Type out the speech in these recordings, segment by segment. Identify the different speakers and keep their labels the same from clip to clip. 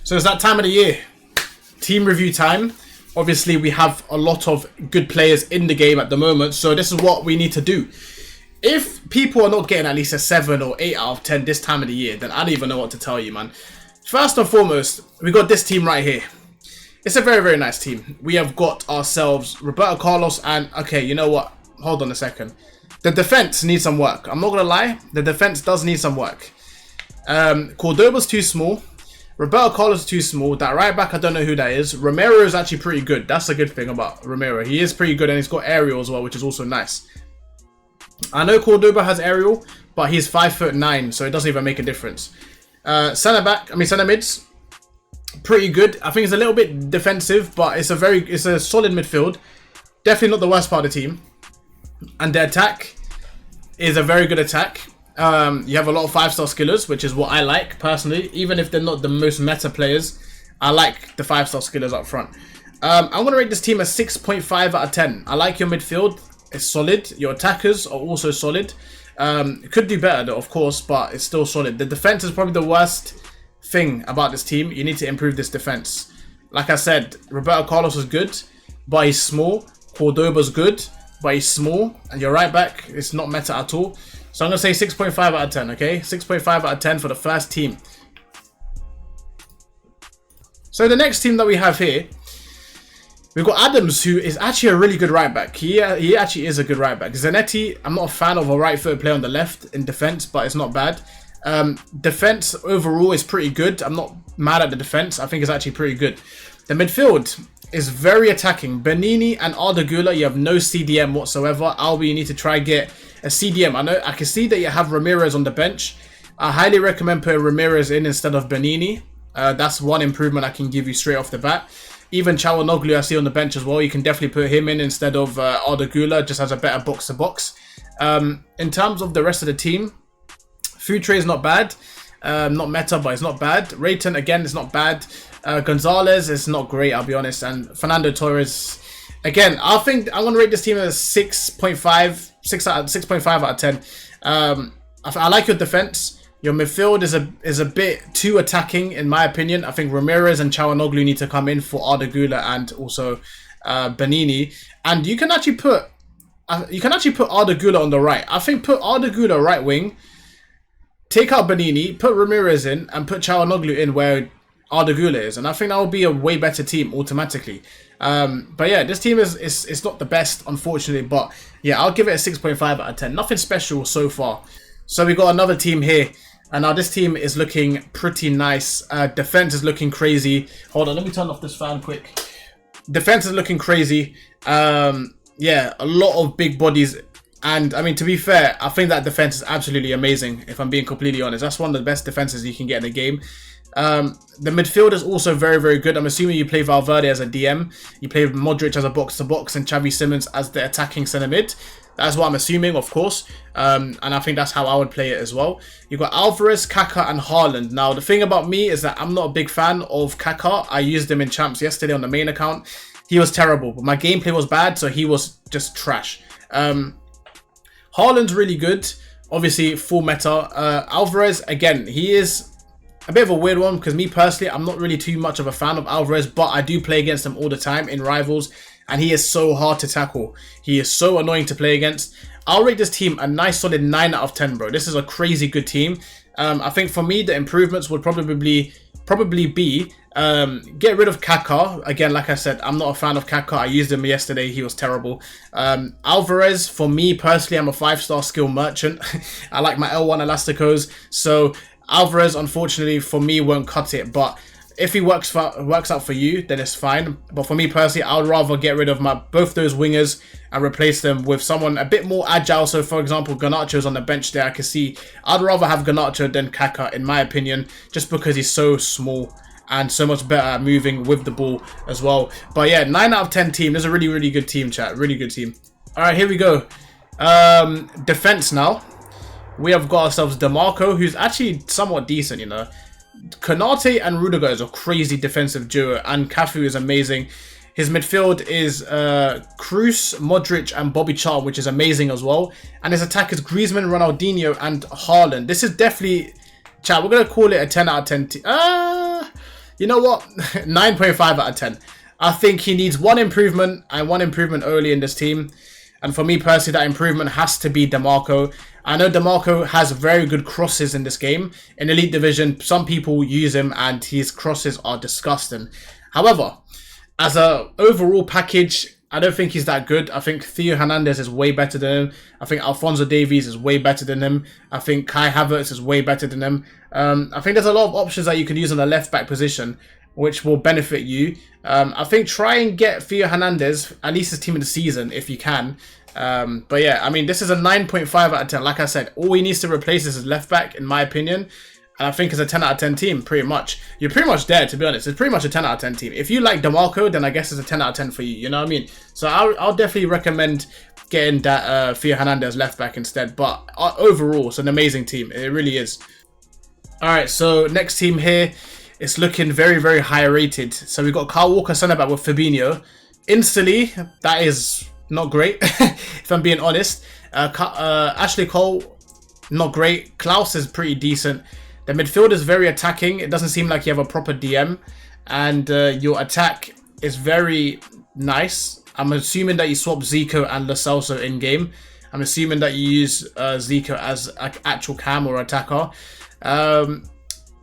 Speaker 1: So it's that time of the year. Team review time. Obviously, we have a lot of good players in the game at the moment. So this is what we need to do. If people are not getting at least a 7 or 8 out of 10 this time of the year, then I don't even know what to tell you, man. First and foremost, we got this team right here. It's a very, very nice team. We have got ourselves Roberto Carlos and... Okay, you know what? Hold on a second. The defense needs some work. I'm not going to lie. The defense does need some work. Cordoba's too small. Roberto Carlos is too small. That right back, I don't know who that is. Romero is actually pretty good. That's a good thing about Romero. He is pretty good and he's got aerial as well, which is also nice. I know Cordoba has aerial, but he's 5'9", so it doesn't even make a difference. Centre mids, pretty good. I think it's a little bit defensive, but it's a solid midfield. Definitely not the worst part of the team. And the attack is a very good attack. You have a lot of 5-star skillers, which is what I like personally. Even if they're not the most meta players, I like the 5-star skillers up front. I'm going to rate this team a 6.5 out of 10. I like your midfield. It's solid. Your attackers are also solid. It could do better though, of course, but it's still solid. The defense is probably the worst thing about this team. You need to improve this defense. Like I said, Roberto Carlos is good, but he's small. Cordoba's good, but he's small. And your right back is not meta at all. So I'm going to say 6.5 out of 10, okay? 6.5 out of 10 for the first team. So the next team that we have here, we've got Adams, who is actually a really good right back. He actually is a good right back. Zanetti, I'm not a fan of a right-footed player on the left in defense, but it's not bad. Defense overall is pretty good. I'm not mad at the defense. I think it's actually pretty good. The midfield is very attacking. Benini and Arda Güler, you have no CDM whatsoever. Albi, you need to try get a CDM. I can see that you have Ramirez on the bench. I highly recommend putting Ramirez in instead of Benini. That's one improvement I can give you straight off the bat. Even Çalhanoğlu I see on the bench as well. You can definitely put him in instead of Arda Güler. Just has a better box-to-box. In terms of the rest of the team, Futre is not bad. Not meta, but it's not bad. Rayton, again, is not bad. Gonzalez is not great, I'll be honest. And Fernando Torres, again, I think I'm going to rate this team as 6.5 out of 10. I like your defense. Your midfield is a bit too attacking, in my opinion. I think Ramirez and Çalhanoğlu need to come in for Arda Güler and also Benini. And you can actually put Arda Güler on the right. I think put Arda Güler right wing, take out Benini, put Ramirez in, and put Çalhanoğlu in where Arda Güler is. And I think that will be a way better team automatically. But yeah, this team is not the best, unfortunately. But yeah, I'll give it a 6.5 out of 10. Nothing special so far. So we got another team here. And now this team is looking pretty nice. Defense is looking crazy. Hold on, let me turn off this fan quick. Defense is looking crazy. Yeah, a lot of big bodies. And I mean, to be fair, I think that defense is absolutely amazing, if I'm being completely honest. That's one of the best defenses you can get in the game. The midfield is also very, very good. I'm assuming you play Valverde as a DM. You play Modric as a box-to-box and Xavi Simons as the attacking centre mid. That's what I'm assuming, of course. And I think that's how I would play it as well. You've got Alvarez, Kaká and Haaland. Now, the thing about me is that I'm not a big fan of Kaká. I used him in Champs yesterday on the main account. He was terrible, but my gameplay was bad, so he was just trash. Haaland's really good. Obviously, full meta. Alvarez, again, he is a bit of a weird one because me personally, I'm not really too much of a fan of Alvarez, but I do play against him all the time in Rivals. And he is so hard to tackle. He is so annoying to play against. I'll rate this team a nice solid 9 out of 10, bro. This is a crazy good team. I think for me, the improvements would probably be get rid of Kaká. Again, like I said, I'm not a fan of Kaká. I used him yesterday. He was terrible. Alvarez, for me personally, I'm a 5-star skill merchant. I like my L1 Elasticos. So Alvarez, unfortunately, for me, won't cut it. But if he works out for you, then it's fine. But for me personally, I would rather get rid of both those wingers and replace them with someone a bit more agile. So, for example, Garnacho's on the bench there. I can see I'd rather have Garnacho than Kaká, in my opinion, just because he's so small and so much better at moving with the ball as well. But yeah, 9 out of 10 team. This is a really, really good team, chat. Really good team. All right, here we go. Defense now. We have got ourselves DeMarco, who's actually somewhat decent, you know. Konate and Rudiger is a crazy defensive duo, and Cafu is amazing. His midfield is Kroos, Modric, and Bobby Charl, which is amazing as well. And his attack is Griezmann, Ronaldinho, and Haaland. This is definitely, chat, we're going to call it a 10 out of 10. You know what? 9.5 out of 10. I think he needs one improvement and one improvement only in this team. And for me personally, that improvement has to be DeMarco. I know DeMarco has very good crosses in this game. In Elite Division, some people use him and his crosses are disgusting. However, as a overall package, I don't think he's that good. I think Theo Hernandez is way better than him. I think Alphonso Davies is way better than him. I think Kai Havertz is way better than him. I think there's a lot of options that you can use on the left back position, which will benefit you. I think try and get Theo Hernandez, at least his team of the season, if you can. But yeah, I mean, this is a 9.5 out of 10. Like I said, all he needs to replace is his left back, in my opinion. And I think it's a 10 out of 10 team, pretty much. You're pretty much there, to be honest. It's pretty much a 10 out of 10 team. If you like DeMarco, then I guess it's a 10 out of 10 for you. You know what I mean? So I'll definitely recommend getting that Theo Hernandez left back instead. But overall, it's an amazing team. It really is. Alright, so next team here. It's looking very, very high rated. So we've got Kyle Walker centre back with Fabinho. Instantly, that is not great, if I'm being honest. Ashley Cole, not great. Klaus is pretty decent. The midfield is very attacking. It doesn't seem like you have a proper DM. And your attack is very nice. I'm assuming that you swap Zico and Lo Celso in-game. I'm assuming that you use Zico as an actual cam or attacker.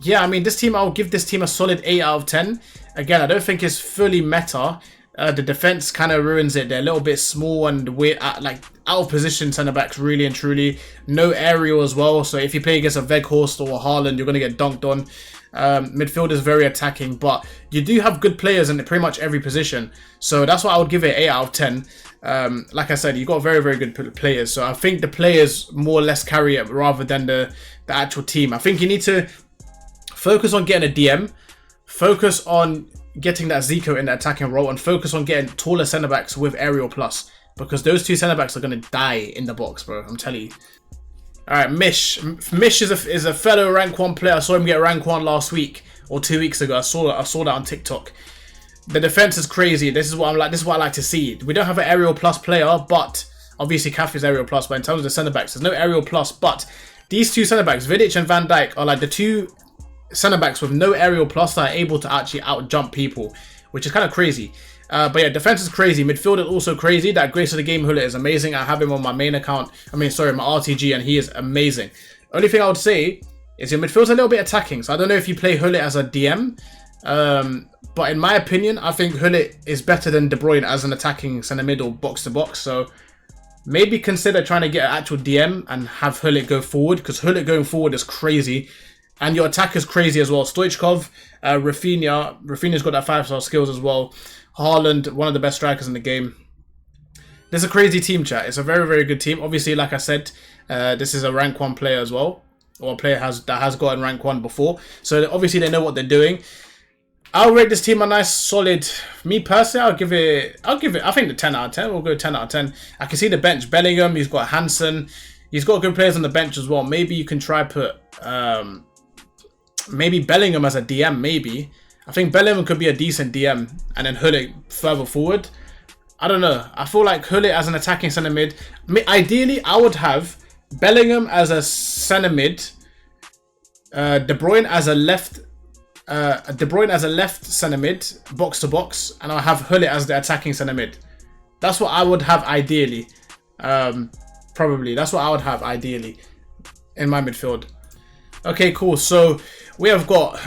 Speaker 1: Yeah, I mean, this team, I'll give this team a solid 8 out of 10. Again, I don't think it's fully meta. The defense kind of ruins it. They're a little bit small and weird, like out of position centre backs, really and truly. No aerial as well. So if you play against a Weghorst or a Haaland, you're going to get dunked on. Midfield is very attacking, but you do have good players in pretty much every position. So that's why I would give it 8 out of 10. Like I said, you've got very, very good players. So I think the players more or less carry it rather than the actual team. I think you need to focus on getting a DM, focus on getting that Zico in the attacking role, and focus on getting taller centre backs with aerial plus, because those two centre backs are going to die in the box, bro. I'm telling you. All right, Mish. Mish is a fellow rank 1 player. I saw him get rank 1 last week or 2 weeks ago. I saw that on TikTok. The defense is crazy. This is what I'm like. This is what I like to see. We don't have an aerial plus player, but obviously Cafe is aerial plus. But in terms of the centre backs, there's no aerial plus. But these two centre backs, Vidic and Van Dijk, are like the two centre backs with no aerial plus that are able to actually out jump people, which is kind of crazy. But yeah, defense is crazy. Midfield is also crazy. That Grace of the Game Hullet is amazing. I have him on my main account. I mean, sorry, my RTG, and he is amazing. Only thing I would say is your midfield's a little bit attacking. So I don't know if you play Hullet as a DM. But in my opinion, I think Hullet is better than De Bruyne as an attacking centre mid or box to box. So maybe consider trying to get an actual DM and have Hullet go forward, because Hullet going forward is crazy. And your attack is crazy as well. Stoichkov, Rafinha. Rafinha's got that 5-star skills as well. Haaland, one of the best strikers in the game. This is a crazy team, chat. It's a very, very good team. Obviously, like I said, this is a rank 1 player as well. Or a player that has gotten rank 1 before. So obviously they know what they're doing. I'll rate this team a nice solid. Me personally, I'll give it, I think the 10 out of 10. We'll go 10 out of 10. I can see the bench. Bellingham, he's got Hansen. He's got good players on the bench as well. Maybe you can try put maybe Bellingham as a DM, maybe. I think Bellingham could be a decent DM, and then Hullet further forward. I don't know. I feel like Hullet as an attacking centre mid. Ideally, I would have Bellingham as a centre mid, De Bruyne as a left centre mid, box to box, and I'll have Hullet as the attacking centre mid. That's what I would have ideally. Probably that's what I would have ideally in my midfield. Okay, cool. So we have got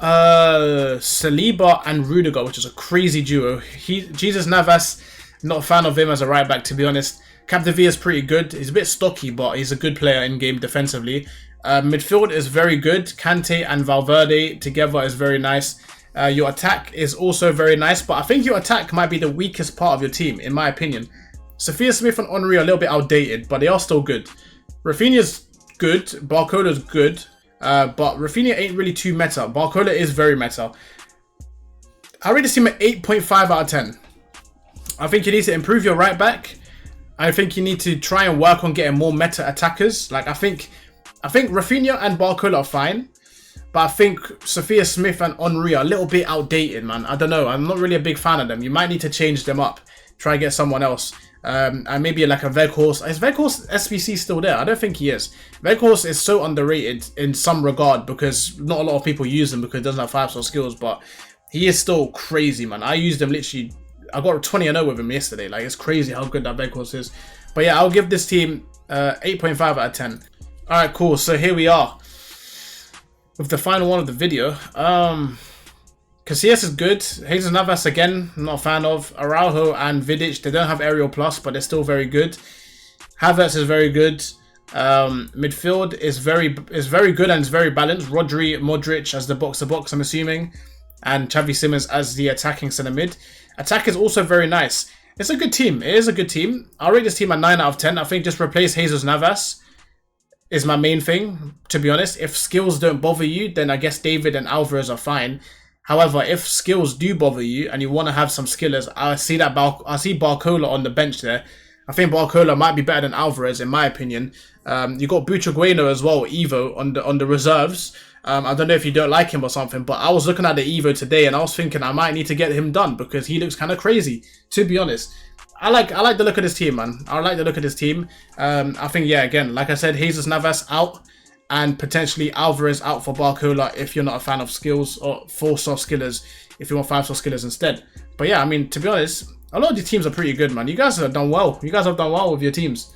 Speaker 1: Saliba and Rudiger, which is a crazy duo. Jesus Navas, not a fan of him as a right back, to be honest. Capdeville is pretty good. He's a bit stocky, but he's a good player in game defensively. Midfield is very good. Kante and Valverde together is very nice. Your attack is also very nice, but I think your attack might be the weakest part of your team, in my opinion. Sophia Smith and Henry are a little bit outdated, but they are still good. Rafinha's good. Barcola's good. But Rafinha ain't really too meta. Barcola is very meta. I rate this team at 8.5 out of 10. I think you need to improve your right back. I think you need to try and work on getting more meta attackers. Like I think Rafinha and Barcola are fine, but I think Sophia Smith and Henry are a little bit outdated, man. I don't know. I'm not really a big fan of them. You might need to change them up. Try and get someone else. and maybe like a Veghorst. Is Veghorst SBC still there? I don't think he is. Veghorst is so underrated in some regard because not a lot of people use him because he doesn't have 5-star skills, but he is still crazy, man. I used him literally. I got 20-0 with him yesterday. Like, it's crazy how good that Veghorst is. But yeah, I'll give this team 8.5 out of 10. Alright, cool. So here we are with the final one of the video. Casillas is good. Jesus Navas, again, I'm not a fan of. Araujo and Vidic, they don't have aerial plus, but they're still very good. Havertz is very good. Midfield is very good and it's very balanced. Rodri, Modric as the box-to-box, I'm assuming. And Xavi Simons as the attacking centre mid. Attack is also very nice. It's a good team. It is a good team. I'll rate this team at 9 out of 10. I think just replace Jesus Navas is my main thing, to be honest. If skills don't bother you, then I guess David and Alvarez are fine. However, if skills do bother you and you want to have some skillers, I see Barcola on the bench there. I think Barcola might be better than Alvarez, in my opinion. You got Butragueno as well, Evo, on the reserves. I don't know if you don't like him or something, but I was looking at the Evo today and I was thinking I might need to get him done because he looks kind of crazy, to be honest. I like the look of this team, man. I like the look of this team. I think, yeah, again, like I said, Jesus Navas out and potentially Alvarez out for Barcola if you're not a fan of skills, or 4-star skillers if you want 5-star skillers instead. But yeah, I mean, to be honest, a lot of these teams are pretty good, man. You guys have done well. You guys have done well with your teams.